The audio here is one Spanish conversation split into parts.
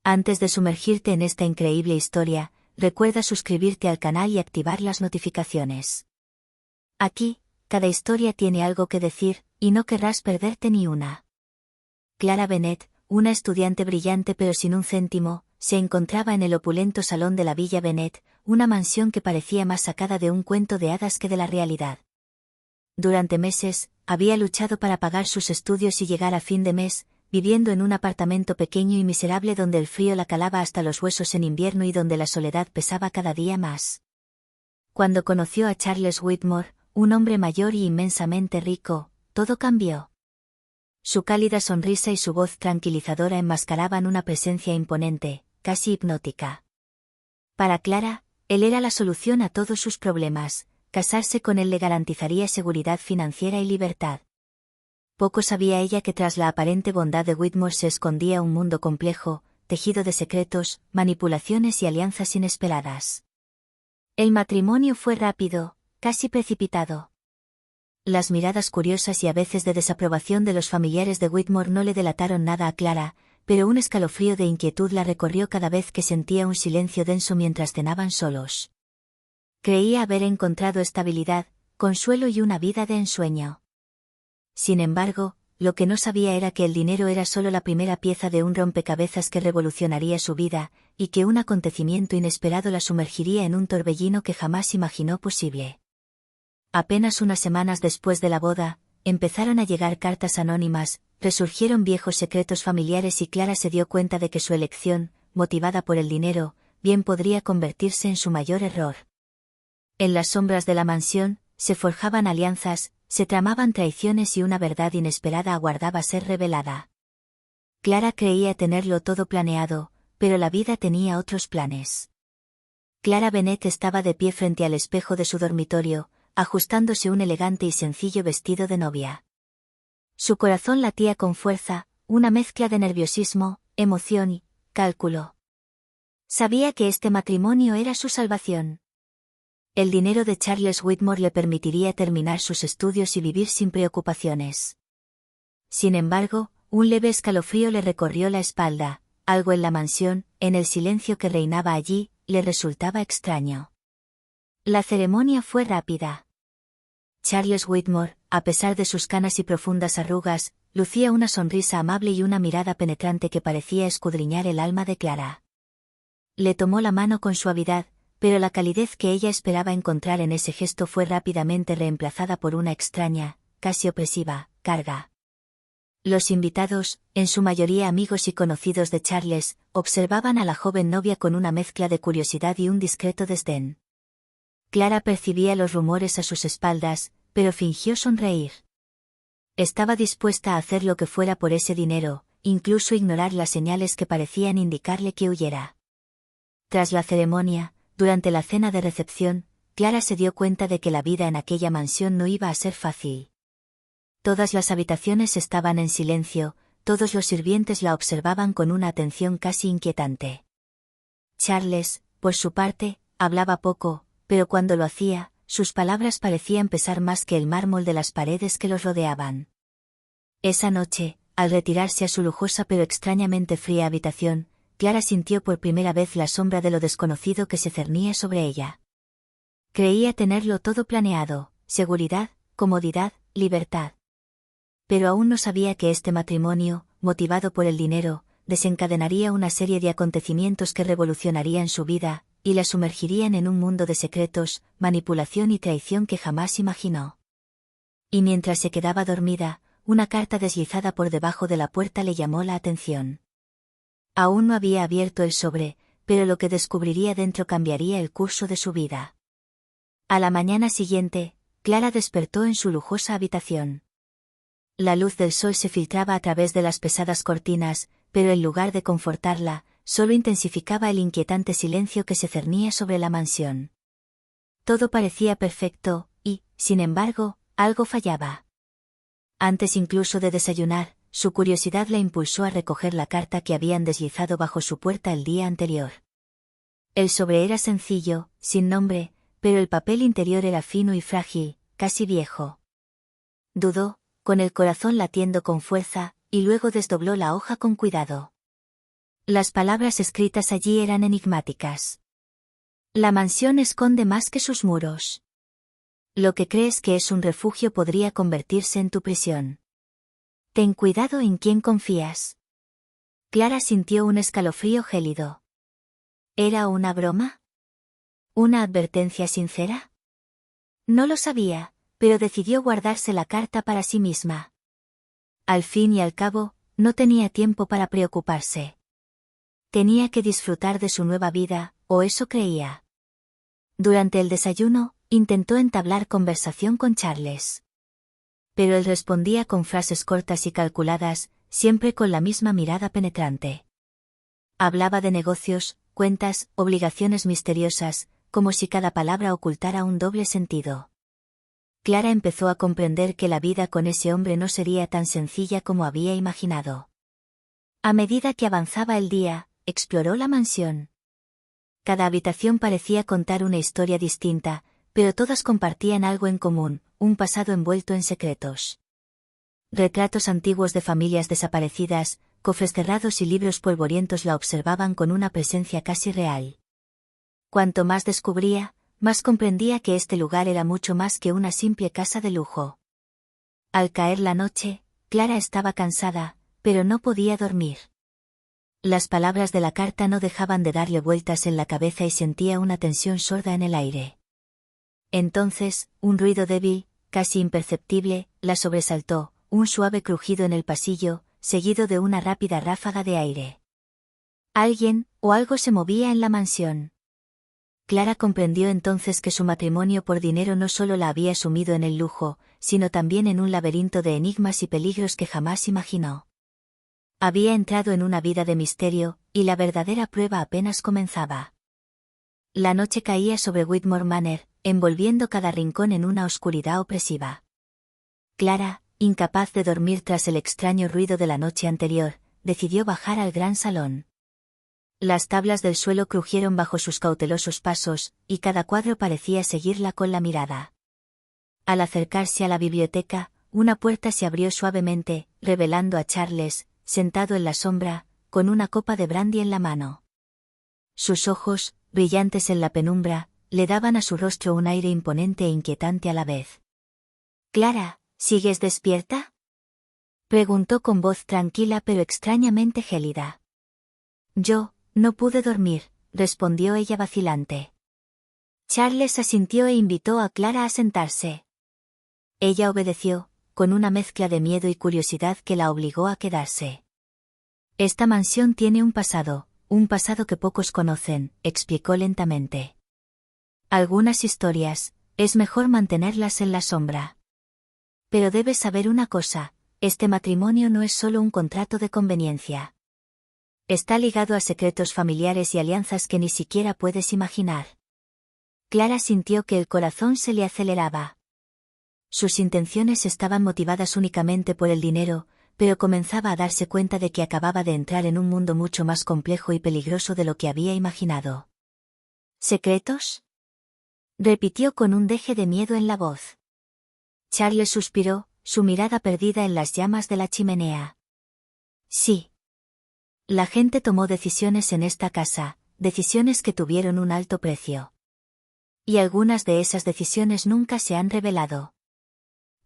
Antes de sumergirte en esta increíble historia, recuerda suscribirte al canal y activar las notificaciones. Aquí, cada historia tiene algo que decir, y no querrás perderte ni una. Clara Bennet, una estudiante brillante pero sin un céntimo, se encontraba en el opulento salón de la Villa Bennet, una mansión que parecía más sacada de un cuento de hadas que de la realidad. Durante meses, había luchado para pagar sus estudios y llegar a fin de mes, viviendo en un apartamento pequeño y miserable donde el frío la calaba hasta los huesos en invierno y donde la soledad pesaba cada día más. Cuando conoció a Charles Whitmore, un hombre mayor y inmensamente rico, todo cambió. Su cálida sonrisa y su voz tranquilizadora enmascaraban una presencia imponente, casi hipnótica. Para Clara, él era la solución a todos sus problemas. Casarse con él le garantizaría seguridad financiera y libertad. Poco sabía ella que tras la aparente bondad de Whitmore se escondía un mundo complejo, tejido de secretos, manipulaciones y alianzas inesperadas. El matrimonio fue rápido, casi precipitado. Las miradas curiosas y a veces de desaprobación de los familiares de Whitmore no le delataron nada a Clara, pero un escalofrío de inquietud la recorrió cada vez que sentía un silencio denso mientras cenaban solos. Creía haber encontrado estabilidad, consuelo y una vida de ensueño. Sin embargo, lo que no sabía era que el dinero era solo la primera pieza de un rompecabezas que revolucionaría su vida, y que un acontecimiento inesperado la sumergiría en un torbellino que jamás imaginó posible. Apenas unas semanas después de la boda, empezaron a llegar cartas anónimas, resurgieron viejos secretos familiares y Clara se dio cuenta de que su elección, motivada por el dinero, bien podría convertirse en su mayor error. En las sombras de la mansión, se forjaban alianzas, se tramaban traiciones y una verdad inesperada aguardaba ser revelada. Clara creía tenerlo todo planeado, pero la vida tenía otros planes. Clara Bennet estaba de pie frente al espejo de su dormitorio, ajustándose un elegante y sencillo vestido de novia. Su corazón latía con fuerza, una mezcla de nerviosismo, emoción y cálculo. Sabía que este matrimonio era su salvación. El dinero de Charles Whitmore le permitiría terminar sus estudios y vivir sin preocupaciones. Sin embargo, un leve escalofrío le recorrió la espalda, algo en la mansión, en el silencio que reinaba allí, le resultaba extraño. La ceremonia fue rápida. Charles Whitmore, a pesar de sus canas y profundas arrugas, lucía una sonrisa amable y una mirada penetrante que parecía escudriñar el alma de Clara. Le tomó la mano con suavidad, pero la calidez que ella esperaba encontrar en ese gesto fue rápidamente reemplazada por una extraña, casi opresiva, carga. Los invitados, en su mayoría amigos y conocidos de Charles, observaban a la joven novia con una mezcla de curiosidad y un discreto desdén. Clara percibía los rumores a sus espaldas, pero fingió sonreír. Estaba dispuesta a hacer lo que fuera por ese dinero, incluso ignorar las señales que parecían indicarle que huyera. Tras la ceremonia, durante la cena de recepción, Clara se dio cuenta de que la vida en aquella mansión no iba a ser fácil. Todas las habitaciones estaban en silencio, todos los sirvientes la observaban con una atención casi inquietante. Charles, por su parte, hablaba poco, pero cuando lo hacía, sus palabras parecían pesar más que el mármol de las paredes que los rodeaban. Esa noche, al retirarse a su lujosa pero extrañamente fría habitación, Clara sintió por primera vez la sombra de lo desconocido que se cernía sobre ella. Creía tenerlo todo planeado, seguridad, comodidad, libertad. Pero aún no sabía que este matrimonio, motivado por el dinero, desencadenaría una serie de acontecimientos que revolucionarían su vida, y la sumergirían en un mundo de secretos, manipulación y traición que jamás imaginó. Y mientras se quedaba dormida, una carta deslizada por debajo de la puerta le llamó la atención. Aún no había abierto el sobre, pero lo que descubriría dentro cambiaría el curso de su vida. A la mañana siguiente, Clara despertó en su lujosa habitación. La luz del sol se filtraba a través de las pesadas cortinas, pero en lugar de confortarla, solo intensificaba el inquietante silencio que se cernía sobre la mansión. Todo parecía perfecto, y, sin embargo, algo fallaba. Antes incluso de desayunar, su curiosidad la impulsó a recoger la carta que habían deslizado bajo su puerta el día anterior. El sobre era sencillo, sin nombre, pero el papel interior era fino y frágil, casi viejo. Dudó, con el corazón latiendo con fuerza, y luego desdobló la hoja con cuidado. Las palabras escritas allí eran enigmáticas. La mansión esconde más que sus muros. Lo que crees que es un refugio podría convertirse en tu prisión. Ten cuidado en quién confías. Clara sintió un escalofrío gélido. ¿Era una broma? ¿Una advertencia sincera? No lo sabía, pero decidió guardarse la carta para sí misma. Al fin y al cabo, no tenía tiempo para preocuparse. Tenía que disfrutar de su nueva vida, o eso creía. Durante el desayuno, intentó entablar conversación con Charles. Pero él respondía con frases cortas y calculadas, siempre con la misma mirada penetrante. Hablaba de negocios, cuentas, obligaciones misteriosas, como si cada palabra ocultara un doble sentido. Clara empezó a comprender que la vida con ese hombre no sería tan sencilla como había imaginado. A medida que avanzaba el día, exploró la mansión. Cada habitación parecía contar una historia distinta, pero todas compartían algo en común, un pasado envuelto en secretos. Retratos antiguos de familias desaparecidas, cofres cerrados y libros polvorientos la observaban con una presencia casi real. Cuanto más descubría, más comprendía que este lugar era mucho más que una simple casa de lujo. Al caer la noche, Clara estaba cansada, pero no podía dormir. Las palabras de la carta no dejaban de darle vueltas en la cabeza y sentía una tensión sorda en el aire. Entonces, un ruido débil, casi imperceptible, la sobresaltó, un suave crujido en el pasillo, seguido de una rápida ráfaga de aire. Alguien, o algo se movía en la mansión. Clara comprendió entonces que su matrimonio por dinero no solo la había sumido en el lujo, sino también en un laberinto de enigmas y peligros que jamás imaginó. Había entrado en una vida de misterio, y la verdadera prueba apenas comenzaba. La noche caía sobre Whitmore Manor, envolviendo cada rincón en una oscuridad opresiva. Clara, incapaz de dormir tras el extraño ruido de la noche anterior, decidió bajar al gran salón. Las tablas del suelo crujieron bajo sus cautelosos pasos, y cada cuadro parecía seguirla con la mirada. Al acercarse a la biblioteca, una puerta se abrió suavemente, revelando a Charles, sentado en la sombra, con una copa de brandy en la mano. Sus ojos, brillantes en la penumbra, le daban a su rostro un aire imponente e inquietante a la vez. «Clara, ¿sigues despierta?», preguntó con voz tranquila pero extrañamente gélida. «Yo, no pude dormir», respondió ella vacilante. Charles asintió e invitó a Clara a sentarse. Ella obedeció, con una mezcla de miedo y curiosidad que la obligó a quedarse. «Esta mansión tiene un pasado que pocos conocen», explicó lentamente. «Algunas historias, es mejor mantenerlas en la sombra. Pero debes saber una cosa, este matrimonio no es solo un contrato de conveniencia. Está ligado a secretos familiares y alianzas que ni siquiera puedes imaginar». Clara sintió que el corazón se le aceleraba. Sus intenciones estaban motivadas únicamente por el dinero, pero comenzaba a darse cuenta de que acababa de entrar en un mundo mucho más complejo y peligroso de lo que había imaginado. «¿Secretos?», repitió con un deje de miedo en la voz. Charles suspiró, su mirada perdida en las llamas de la chimenea. «Sí. La gente tomó decisiones en esta casa, decisiones que tuvieron un alto precio. Y algunas de esas decisiones nunca se han revelado.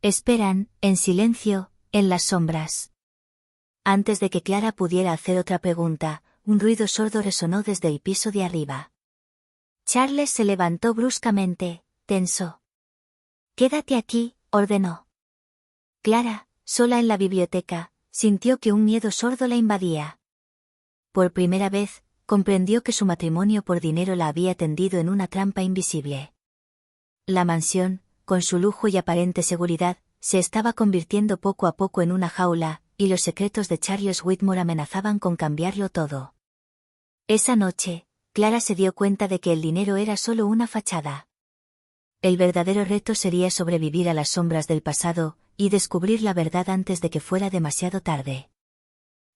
Esperan, en silencio, en las sombras». Antes de que Clara pudiera hacer otra pregunta, un ruido sordo resonó desde el piso de arriba. Charles se levantó bruscamente, tenso. «Quédate aquí», ordenó. Clara, sola en la biblioteca, sintió que un miedo sordo la invadía. Por primera vez, comprendió que su matrimonio por dinero la había tendido en una trampa invisible. La mansión, con su lujo y aparente seguridad, se estaba convirtiendo poco a poco en una jaula, y los secretos de Charles Whitmore amenazaban con cambiarlo todo. Esa noche, Clara se dio cuenta de que el dinero era solo una fachada. El verdadero reto sería sobrevivir a las sombras del pasado, y descubrir la verdad antes de que fuera demasiado tarde.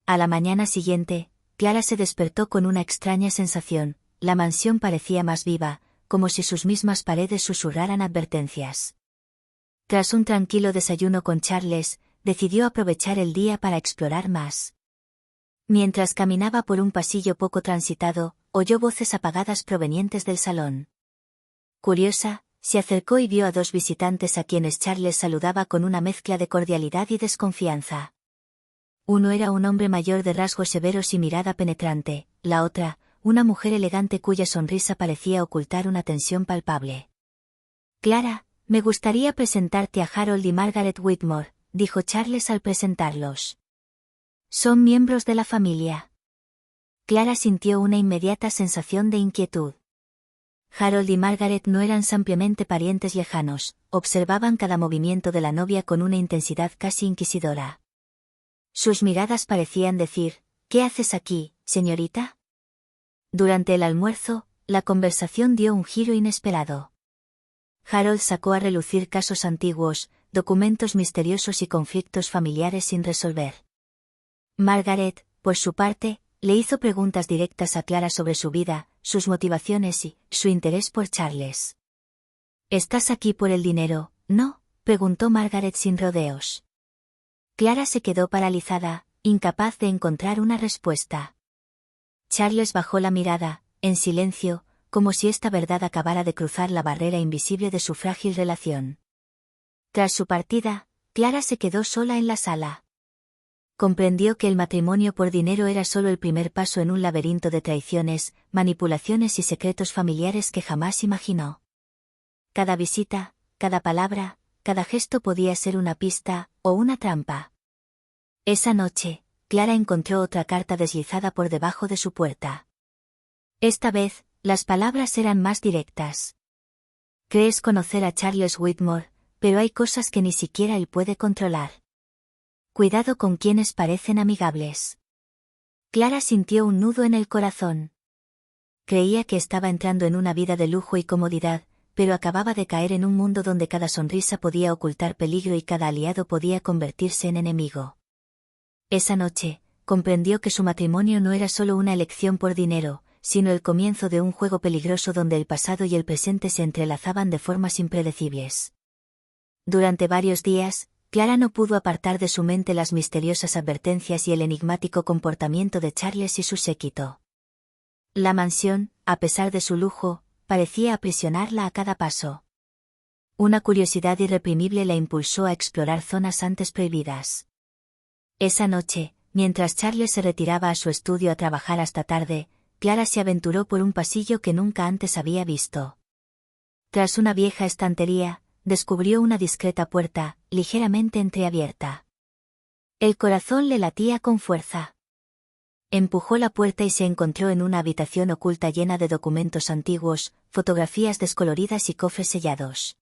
A la mañana siguiente, Clara se despertó con una extraña sensación, la mansión parecía más viva, como si sus mismas paredes susurraran advertencias. Tras un tranquilo desayuno con Charles, decidió aprovechar el día para explorar más. Mientras caminaba por un pasillo poco transitado, oyó voces apagadas provenientes del salón. Curiosa, se acercó y vio a dos visitantes a quienes Charles saludaba con una mezcla de cordialidad y desconfianza. Uno era un hombre mayor de rasgos severos y mirada penetrante, la otra, una mujer elegante cuya sonrisa parecía ocultar una tensión palpable. Clara, me gustaría presentarte a Harold y Margaret Whitmore, dijo Charles al presentarlos. Son miembros de la familia. Clara sintió una inmediata sensación de inquietud. Harold y Margaret no eran simplemente parientes lejanos, observaban cada movimiento de la novia con una intensidad casi inquisidora. Sus miradas parecían decir, ¿qué haces aquí, señorita? Durante el almuerzo, la conversación dio un giro inesperado. Harold sacó a relucir casos antiguos, documentos misteriosos y conflictos familiares sin resolver. Margaret, por su parte, le hizo preguntas directas a Clara sobre su vida, sus motivaciones y su interés por Charles. ¿Estás aquí por el dinero, no?, preguntó Margaret sin rodeos. Clara se quedó paralizada, incapaz de encontrar una respuesta. Charles bajó la mirada, en silencio, como si esta verdad acabara de cruzar la barrera invisible de su frágil relación. Tras su partida, Clara se quedó sola en la sala. Comprendió que el matrimonio por dinero era solo el primer paso en un laberinto de traiciones, manipulaciones y secretos familiares que jamás imaginó. Cada visita, cada palabra, cada gesto podía ser una pista, o una trampa. Esa noche, Clara encontró otra carta deslizada por debajo de su puerta. Esta vez, las palabras eran más directas. Crees conocer a Charles Whitmore, pero hay cosas que ni siquiera él puede controlar. Cuidado con quienes parecen amigables. Clara sintió un nudo en el corazón. Creía que estaba entrando en una vida de lujo y comodidad, pero acababa de caer en un mundo donde cada sonrisa podía ocultar peligro y cada aliado podía convertirse en enemigo. Esa noche, comprendió que su matrimonio no era solo una elección por dinero, sino el comienzo de un juego peligroso donde el pasado y el presente se entrelazaban de formas impredecibles. Durante varios días, Clara no pudo apartar de su mente las misteriosas advertencias y el enigmático comportamiento de Charles y su séquito. La mansión, a pesar de su lujo, parecía aprisionarla a cada paso. Una curiosidad irreprimible la impulsó a explorar zonas antes prohibidas. Esa noche, mientras Charles se retiraba a su estudio a trabajar hasta tarde, Clara se aventuró por un pasillo que nunca antes había visto. Tras una vieja estantería, descubrió una discreta puerta, ligeramente entreabierta. El corazón le latía con fuerza. Empujó la puerta y se encontró en una habitación oculta llena de documentos antiguos, fotografías descoloridas y cofres sellados.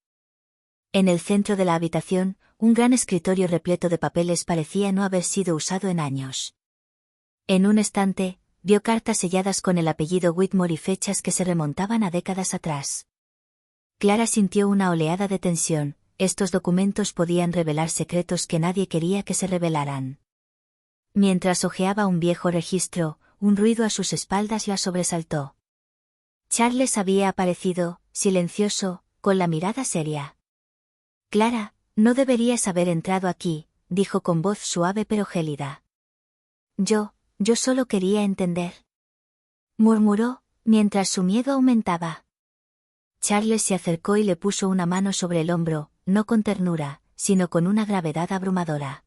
En el centro de la habitación, un gran escritorio repleto de papeles parecía no haber sido usado en años. En un estante, vio cartas selladas con el apellido Whitmore y fechas que se remontaban a décadas atrás. Clara sintió una oleada de tensión, estos documentos podían revelar secretos que nadie quería que se revelaran. Mientras hojeaba un viejo registro, un ruido a sus espaldas la sobresaltó. Charles había aparecido, silencioso, con la mirada seria. Clara, no deberías haber entrado aquí, dijo con voz suave pero gélida. Yo solo quería entender. Murmuró, mientras su miedo aumentaba. Charles se acercó y le puso una mano sobre el hombro, no con ternura, sino con una gravedad abrumadora.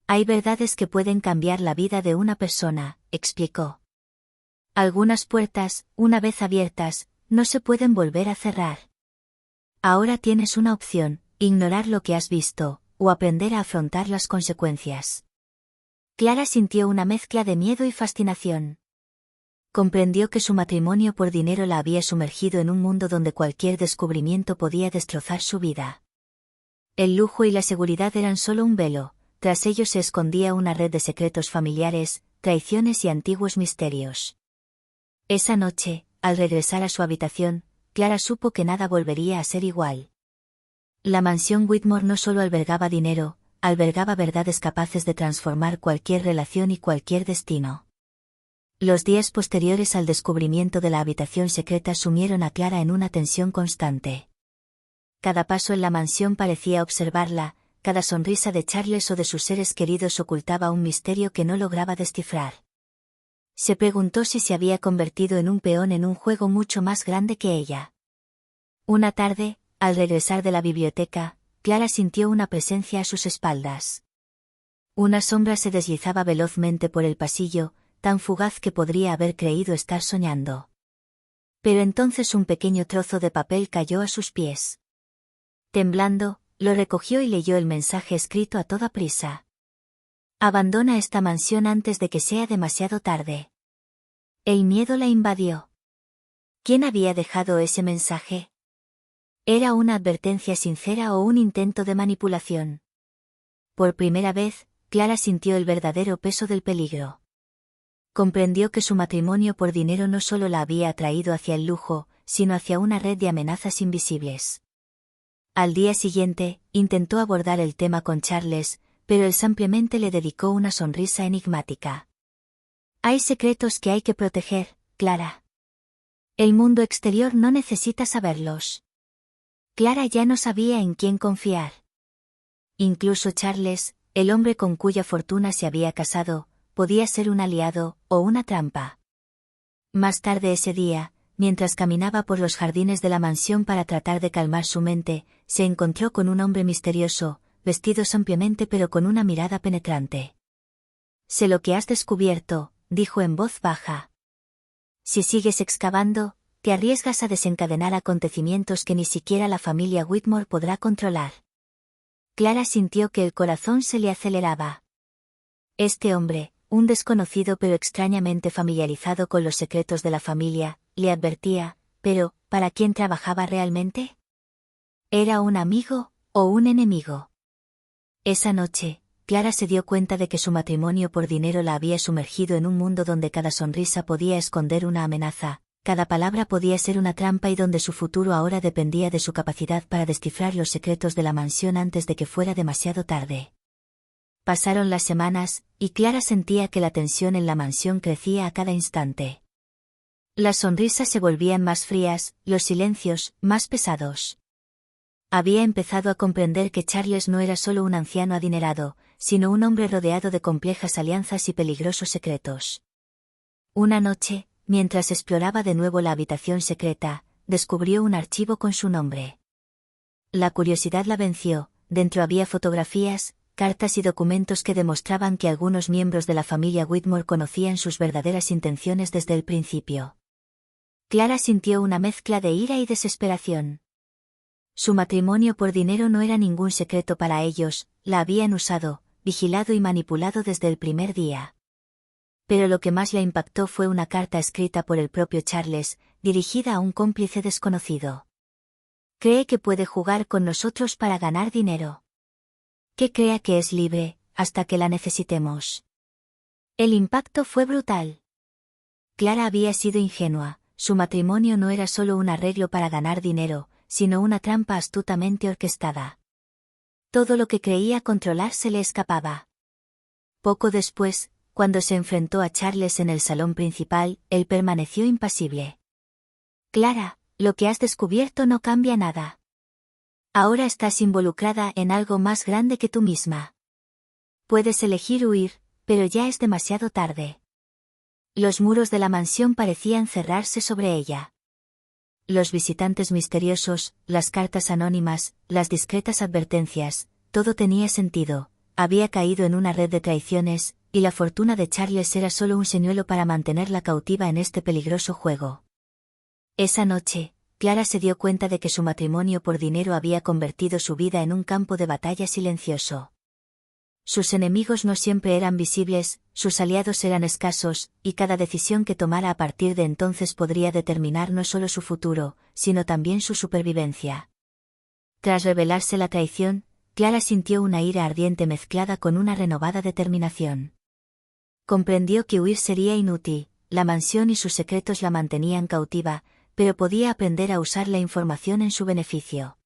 Hay verdades que pueden cambiar la vida de una persona, explicó. Algunas puertas, una vez abiertas, no se pueden volver a cerrar. Ahora tienes una opción, ignorar lo que has visto, o aprender a afrontar las consecuencias. Clara sintió una mezcla de miedo y fascinación. Comprendió que su matrimonio por dinero la había sumergido en un mundo donde cualquier descubrimiento podía destrozar su vida. El lujo y la seguridad eran solo un velo, tras ellos se escondía una red de secretos familiares, traiciones y antiguos misterios. Esa noche, al regresar a su habitación, Clara supo que nada volvería a ser igual. La mansión Whitmore no solo albergaba dinero, albergaba verdades capaces de transformar cualquier relación y cualquier destino. Los días posteriores al descubrimiento de la habitación secreta sumieron a Clara en una tensión constante. Cada paso en la mansión parecía observarla, cada sonrisa de Charles o de sus seres queridos ocultaba un misterio que no lograba descifrar. Se preguntó si se había convertido en un peón en un juego mucho más grande que ella. Una tarde, al regresar de la biblioteca, Clara sintió una presencia a sus espaldas. Una sombra se deslizaba velozmente por el pasillo, tan fugaz que podría haber creído estar soñando. Pero entonces un pequeño trozo de papel cayó a sus pies. Temblando, lo recogió y leyó el mensaje escrito a toda prisa. Abandona esta mansión antes de que sea demasiado tarde. El miedo la invadió. ¿Quién había dejado ese mensaje? ¿Era una advertencia sincera o un intento de manipulación? Por primera vez, Clara sintió el verdadero peso del peligro. Comprendió que su matrimonio por dinero no solo la había atraído hacia el lujo, sino hacia una red de amenazas invisibles. Al día siguiente, intentó abordar el tema con Charles, pero él simplemente le dedicó una sonrisa enigmática. Hay secretos que hay que proteger, Clara. El mundo exterior no necesita saberlos. Clara ya no sabía en quién confiar. Incluso Charles, el hombre con cuya fortuna se había casado, podía ser un aliado o una trampa. Más tarde ese día, mientras caminaba por los jardines de la mansión para tratar de calmar su mente, se encontró con un hombre misterioso, vestido simplemente pero con una mirada penetrante. Sé lo que has descubierto, dijo en voz baja. Si sigues excavando, te arriesgas a desencadenar acontecimientos que ni siquiera la familia Whitmore podrá controlar. Clara sintió que el corazón se le aceleraba. Este hombre, un desconocido pero extrañamente familiarizado con los secretos de la familia, le advertía, pero, ¿para quién trabajaba realmente? ¿Era un amigo o un enemigo? Esa noche, Clara se dio cuenta de que su matrimonio por dinero la había sumergido en un mundo donde cada sonrisa podía esconder una amenaza, cada palabra podía ser una trampa y donde su futuro ahora dependía de su capacidad para descifrar los secretos de la mansión antes de que fuera demasiado tarde. Pasaron las semanas, y Clara sentía que la tensión en la mansión crecía a cada instante. Las sonrisas se volvían más frías, los silencios, más pesados. Había empezado a comprender que Charles no era solo un anciano adinerado, sino un hombre rodeado de complejas alianzas y peligrosos secretos. Una noche, mientras exploraba de nuevo la habitación secreta, descubrió un archivo con su nombre. La curiosidad la venció, dentro había fotografías, cartas y documentos que demostraban que algunos miembros de la familia Whitmore conocían sus verdaderas intenciones desde el principio. Clara sintió una mezcla de ira y desesperación. Su matrimonio por dinero no era ningún secreto para ellos, la habían usado, vigilado y manipulado desde el primer día. Pero lo que más la impactó fue una carta escrita por el propio Charles, dirigida a un cómplice desconocido. Cree que puede jugar con nosotros para ganar dinero. Que crea que es libre, hasta que la necesitemos. El impacto fue brutal. Clara había sido ingenua, su matrimonio no era solo un arreglo para ganar dinero, sino una trampa astutamente orquestada. Todo lo que creía controlar se le escapaba. Poco después, cuando se enfrentó a Charles en el salón principal, él permaneció impasible. Clara, lo que has descubierto no cambia nada. Ahora estás involucrada en algo más grande que tú misma. Puedes elegir huir, pero ya es demasiado tarde. Los muros de la mansión parecían cerrarse sobre ella. Los visitantes misteriosos, las cartas anónimas, las discretas advertencias, todo tenía sentido, había caído en una red de traiciones, y la fortuna de Charles era solo un señuelo para mantenerla cautiva en este peligroso juego. Esa noche, Clara se dio cuenta de que su matrimonio por dinero había convertido su vida en un campo de batalla silencioso. Sus enemigos no siempre eran visibles, sus aliados eran escasos, y cada decisión que tomara a partir de entonces podría determinar no solo su futuro, sino también su supervivencia. Tras revelarse la traición, Clara sintió una ira ardiente mezclada con una renovada determinación. Comprendió que huir sería inútil, la mansión y sus secretos la mantenían cautiva, pero podía aprender a usar la información en su beneficio.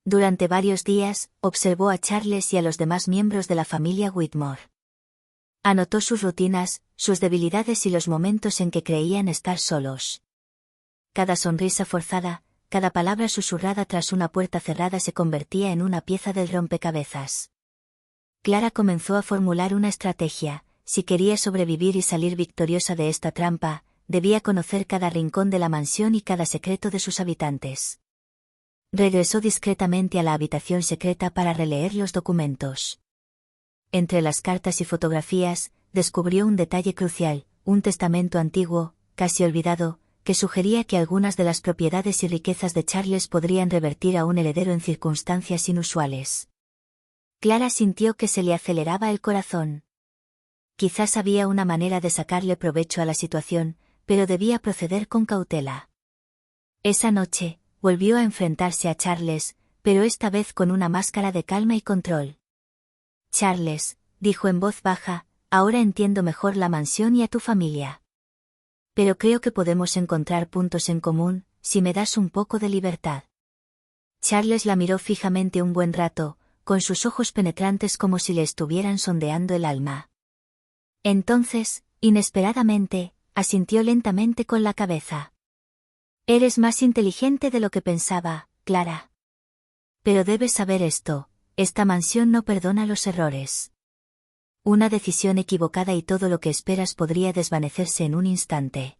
Durante varios días, observó a Charles y a los demás miembros de la familia Whitmore. Anotó sus rutinas, sus debilidades y los momentos en que creían estar solos. Cada sonrisa forzada, cada palabra susurrada tras una puerta cerrada se convertía en una pieza del rompecabezas. Clara comenzó a formular una estrategia, si quería sobrevivir y salir victoriosa de esta trampa, debía conocer cada rincón de la mansión y cada secreto de sus habitantes. Regresó discretamente a la habitación secreta para releer los documentos. Entre las cartas y fotografías, descubrió un detalle crucial, un testamento antiguo, casi olvidado, que sugería que algunas de las propiedades y riquezas de Charles podrían revertir a un heredero en circunstancias inusuales. Clara sintió que se le aceleraba el corazón. Quizás había una manera de sacarle provecho a la situación, pero debía proceder con cautela. Esa noche, volvió a enfrentarse a Charles, pero esta vez con una máscara de calma y control. Charles, dijo en voz baja, ahora entiendo mejor la mansión y a tu familia. Pero creo que podemos encontrar puntos en común, si me das un poco de libertad. Charles la miró fijamente un buen rato, con sus ojos penetrantes como si le estuvieran sondeando el alma. Entonces, inesperadamente, asintió lentamente con la cabeza. Eres más inteligente de lo que pensaba, Clara. Pero debes saber esto, esta mansión no perdona los errores. Una decisión equivocada y todo lo que esperas podría desvanecerse en un instante.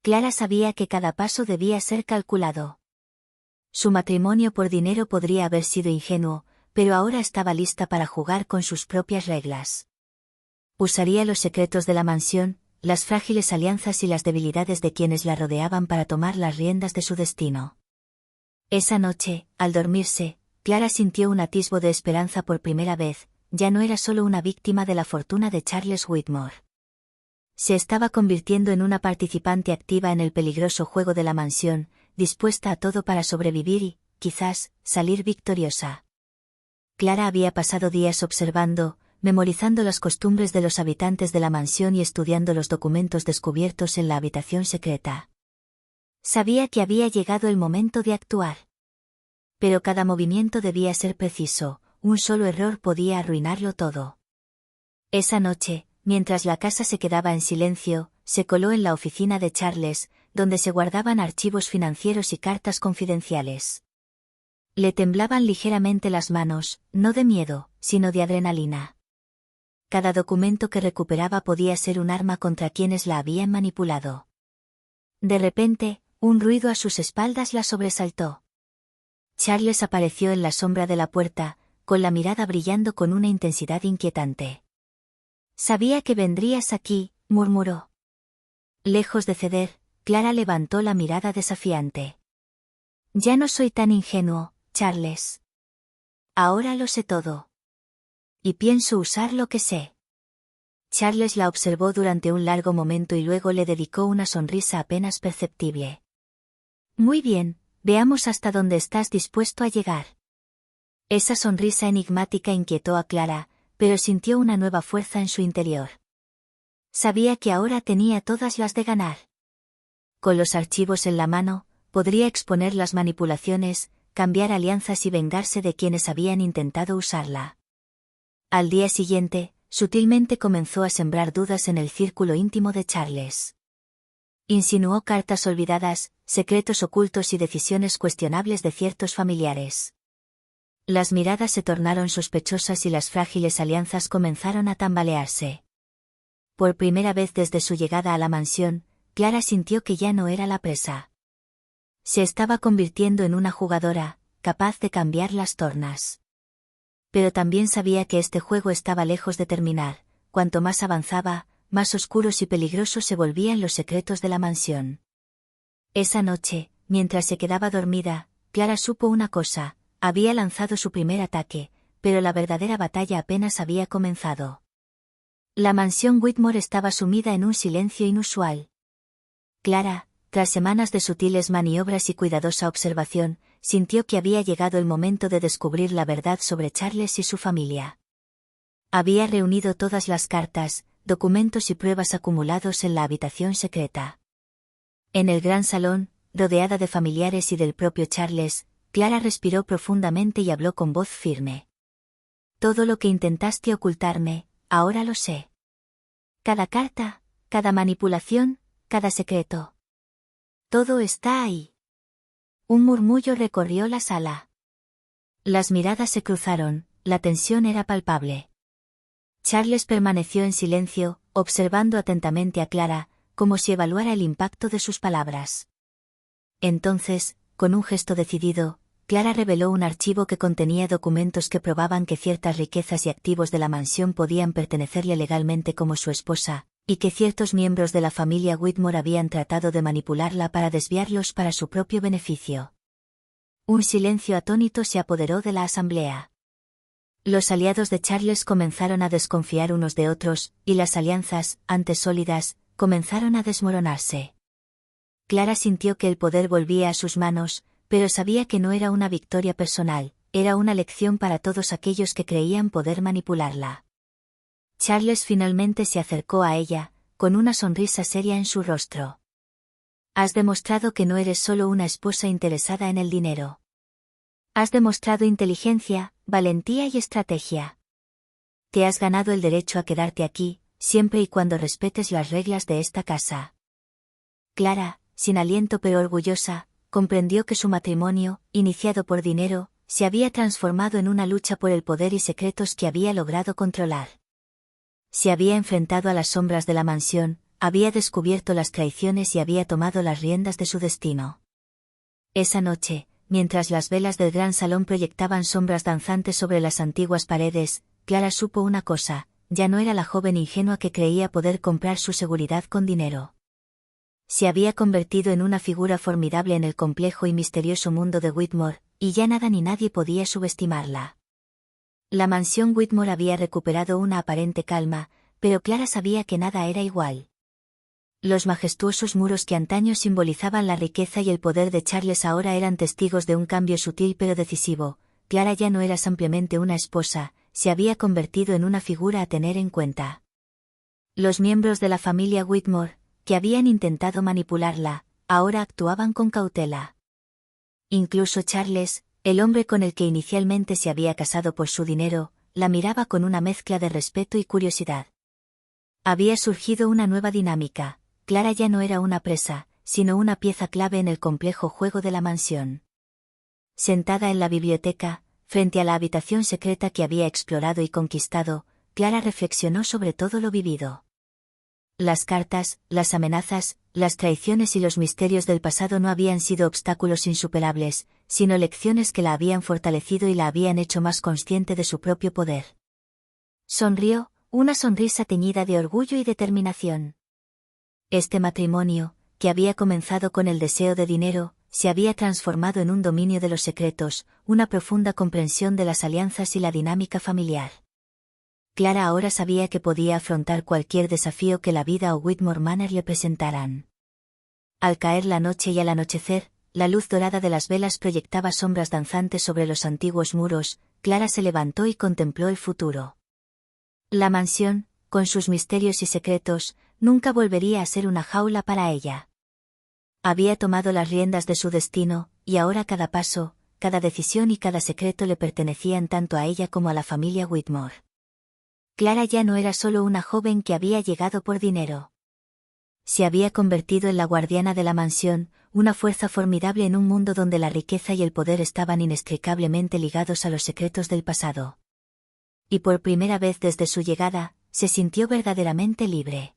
Clara sabía que cada paso debía ser calculado. Su matrimonio por dinero podría haber sido ingenuo, pero ahora estaba lista para jugar con sus propias reglas. Usaría los secretos de la mansión, las frágiles alianzas y las debilidades de quienes la rodeaban para tomar las riendas de su destino. Esa noche, al dormirse, Clara sintió un atisbo de esperanza por primera vez, ya no era solo una víctima de la fortuna de Charles Whitmore. Se estaba convirtiendo en una participante activa en el peligroso juego de la mansión, dispuesta a todo para sobrevivir y, quizás, salir victoriosa. Clara había pasado días observando, memorizando las costumbres de los habitantes de la mansión y estudiando los documentos descubiertos en la habitación secreta. Sabía que había llegado el momento de actuar. Pero cada movimiento debía ser preciso, un solo error podía arruinarlo todo. Esa noche, mientras la casa se quedaba en silencio, se coló en la oficina de Charles, donde se guardaban archivos financieros y cartas confidenciales. Le temblaban ligeramente las manos, no de miedo, sino de adrenalina. Cada documento que recuperaba podía ser un arma contra quienes la habían manipulado. De repente, un ruido a sus espaldas la sobresaltó. Charles apareció en la sombra de la puerta, con la mirada brillando con una intensidad inquietante. Sabía que vendrías aquí, murmuró. Lejos de ceder, Clara levantó la mirada desafiante. Ya no soy tan ingenuo, Charles. Ahora lo sé todo. Y pienso usar lo que sé. Charles la observó durante un largo momento y luego le dedicó una sonrisa apenas perceptible. Muy bien, veamos hasta dónde estás dispuesto a llegar. Esa sonrisa enigmática inquietó a Clara, pero sintió una nueva fuerza en su interior. Sabía que ahora tenía todas las de ganar. Con los archivos en la mano, podría exponer las manipulaciones, cambiar alianzas y vengarse de quienes habían intentado usarla. Al día siguiente, sutilmente comenzó a sembrar dudas en el círculo íntimo de Charles. Insinuó cartas olvidadas, secretos ocultos y decisiones cuestionables de ciertos familiares. Las miradas se tornaron sospechosas y las frágiles alianzas comenzaron a tambalearse. Por primera vez desde su llegada a la mansión, Clara sintió que ya no era la presa. Se estaba convirtiendo en una jugadora, capaz de cambiar las tornas. Pero también sabía que este juego estaba lejos de terminar, cuanto más avanzaba, más oscuros y peligrosos se volvían los secretos de la mansión. Esa noche, mientras se quedaba dormida, Clara supo una cosa, había lanzado su primer ataque, pero la verdadera batalla apenas había comenzado. La mansión Whitmore estaba sumida en un silencio inusual. Clara, tras semanas de sutiles maniobras y cuidadosa observación, sintió que había llegado el momento de descubrir la verdad sobre Charles y su familia. Había reunido todas las cartas, documentos y pruebas acumulados en la habitación secreta. En el gran salón, rodeada de familiares y del propio Charles, Clara respiró profundamente y habló con voz firme. Todo lo que intentaste ocultarme, ahora lo sé. Cada carta, cada manipulación, cada secreto. Todo está ahí. Un murmullo recorrió la sala. Las miradas se cruzaron, la tensión era palpable. Charles permaneció en silencio, observando atentamente a Clara, como si evaluara el impacto de sus palabras. Entonces, con un gesto decidido, Clara reveló un archivo que contenía documentos que probaban que ciertas riquezas y activos de la mansión podían pertenecerle legalmente como su esposa, y que ciertos miembros de la familia Whitmore habían tratado de manipularla para desviarlos para su propio beneficio. Un silencio atónito se apoderó de la asamblea. Los aliados de Charles comenzaron a desconfiar unos de otros, y las alianzas, antes sólidas, comenzaron a desmoronarse. Clara sintió que el poder volvía a sus manos, pero sabía que no era una victoria personal, era una lección para todos aquellos que creían poder manipularla. Charles finalmente se acercó a ella, con una sonrisa seria en su rostro. Has demostrado que no eres solo una esposa interesada en el dinero. Has demostrado inteligencia, valentía y estrategia. Te has ganado el derecho a quedarte aquí, siempre y cuando respetes las reglas de esta casa. Clara, sin aliento pero orgullosa, comprendió que su matrimonio, iniciado por dinero, se había transformado en una lucha por el poder y secretos que había logrado controlar. Se había enfrentado a las sombras de la mansión, había descubierto las traiciones y había tomado las riendas de su destino. Esa noche, mientras las velas del gran salón proyectaban sombras danzantes sobre las antiguas paredes, Clara supo una cosa: ya no era la joven ingenua que creía poder comprar su seguridad con dinero. Se había convertido en una figura formidable en el complejo y misterioso mundo de Whitmore, y ya nada ni nadie podía subestimarla. La mansión Whitmore había recuperado una aparente calma, pero Clara sabía que nada era igual. Los majestuosos muros que antaño simbolizaban la riqueza y el poder de Charles ahora eran testigos de un cambio sutil pero decisivo. Clara ya no era simplemente una esposa, se había convertido en una figura a tener en cuenta. Los miembros de la familia Whitmore, que habían intentado manipularla, ahora actuaban con cautela. Incluso Charles, el hombre con el que inicialmente se había casado por su dinero, la miraba con una mezcla de respeto y curiosidad. Había surgido una nueva dinámica. Clara ya no era una presa, sino una pieza clave en el complejo juego de la mansión. Sentada en la biblioteca, frente a la habitación secreta que había explorado y conquistado, Clara reflexionó sobre todo lo vivido. Las cartas, las amenazas, las traiciones y los misterios del pasado no habían sido obstáculos insuperables, sino lecciones que la habían fortalecido y la habían hecho más consciente de su propio poder. Sonrió, una sonrisa teñida de orgullo y determinación. Este matrimonio, que había comenzado con el deseo de dinero, se había transformado en un dominio de los secretos, una profunda comprensión de las alianzas y la dinámica familiar. Clara ahora sabía que podía afrontar cualquier desafío que la vida o Whitmore Manor le presentaran. Al caer la noche y al anochecer, la luz dorada de las velas proyectaba sombras danzantes sobre los antiguos muros. Clara se levantó y contempló el futuro. La mansión, con sus misterios y secretos, nunca volvería a ser una jaula para ella. Había tomado las riendas de su destino, y ahora cada paso, cada decisión y cada secreto le pertenecían tanto a ella como a la familia Whitmore. Clara ya no era solo una joven que había llegado por dinero. Se había convertido en la guardiana de la mansión, una fuerza formidable en un mundo donde la riqueza y el poder estaban inextricablemente ligados a los secretos del pasado. Y por primera vez desde su llegada, se sintió verdaderamente libre.